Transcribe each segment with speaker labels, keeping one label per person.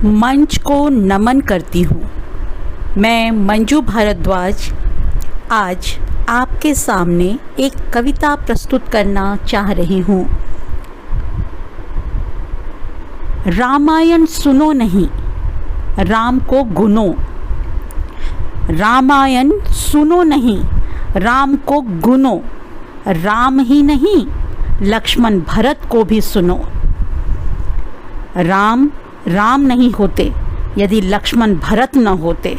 Speaker 1: मंच को नमन करती हूँ। मैं मंजू भारद्वाज आज आपके सामने एक कविता प्रस्तुत करना चाह रही हूँ। रामायण सुनो नहीं, राम को गुनो। रामायण सुनो नहीं, राम को गुनो। राम ही नहीं, लक्ष्मण भरत को भी सुनो। राम राम नहीं होते यदि लक्ष्मण भरत न होते।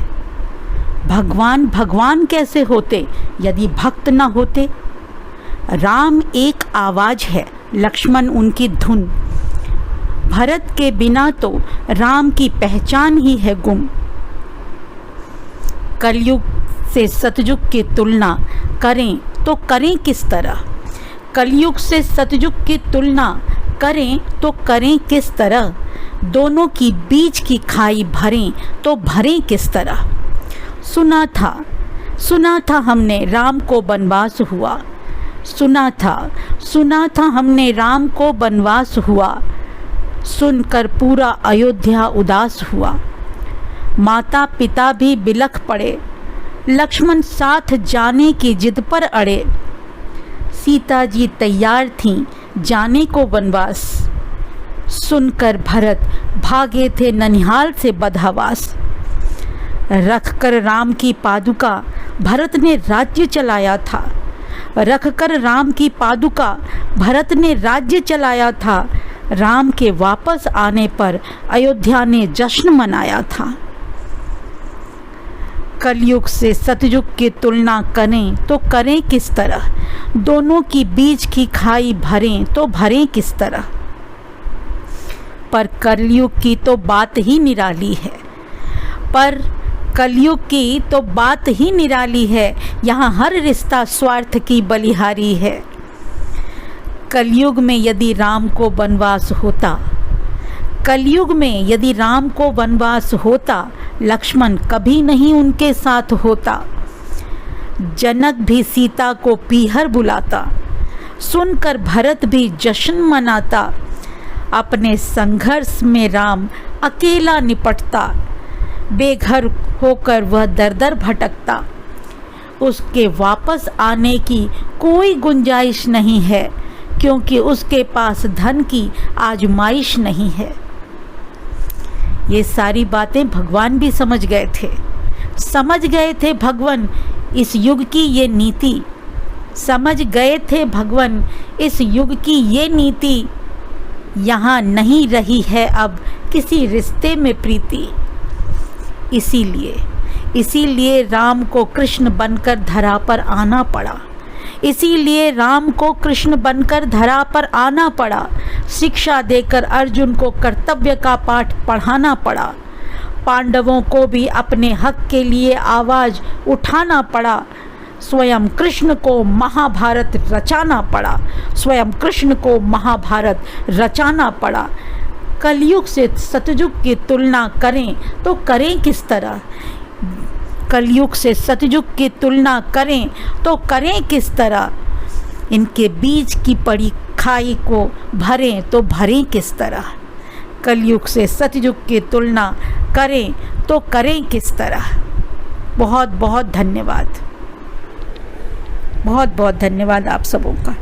Speaker 1: भगवान भगवान कैसे होते यदि भक्त न होते। राम एक आवाज़ है, लक्ष्मण उनकी धुन। भरत के बिना तो राम की पहचान ही है गुम। कलयुग से सतयुग की तुलना करें तो करें किस तरह। कलयुग से सतयुग की तुलना करें तो करें किस तरह। दोनों की बीच की खाई भरें तो भरें किस तरह। सुना था हमने राम को वनवास हुआ। सुना था हमने राम को वनवास हुआ। सुनकर पूरा अयोध्या उदास हुआ। माता पिता भी बिलख पड़े, लक्ष्मण साथ जाने की जिद पर अड़े। सीता जी तैयार थीं जाने को वनवास। सुनकर भरत भागे थे ननिहाल से बदहवास। रखकर राम की पादुका भरत ने राज्य चलाया था। रखकर राम की पादुका भरत ने राज्य चलाया था। राम के वापस आने पर अयोध्या ने जश्न मनाया था। कलयुग से सतयुग की तुलना करें तो करें किस तरह। दोनों की बीच की खाई भरें तो भरें किस तरह। पर कलयुग की तो बात ही निराली है। यहाँ हर रिश्ता स्वार्थ की बलिहारी है। कलयुग में यदि राम को वनवास होता, लक्ष्मण कभी नहीं उनके साथ होता। जनक भी सीता को पीहर बुलाता, सुनकर भरत भी जश्न मनाता। अपने संघर्ष में राम अकेला निपटता, बेघर होकर वह दर दर भटकता। उसके वापस आने की कोई गुंजाइश नहीं है, क्योंकि उसके पास धन की आजमाइश नहीं है। ये सारी बातें भगवान भी समझ गए थे भगवान इस युग की ये नीति। यहाँ नहीं रही है अब किसी रिश्ते में प्रीति। इसीलिए राम को कृष्ण बनकर धरा पर आना पड़ा। शिक्षा देकर अर्जुन को कर्तव्य का पाठ पढ़ाना पड़ा। पांडवों को भी अपने हक के लिए आवाज़ उठाना पड़ा। स्वयं कृष्ण को महाभारत रचाना पड़ा। कलयुग से सतयुग की तुलना करें तो करें किस तरह। इनके बीच की पड़ी खाई को भरें तो भरें किस तरह। कलयुग से सतयुग की तुलना करें तो करें किस तरह। बहुत बहुत धन्यवाद आप सबों का।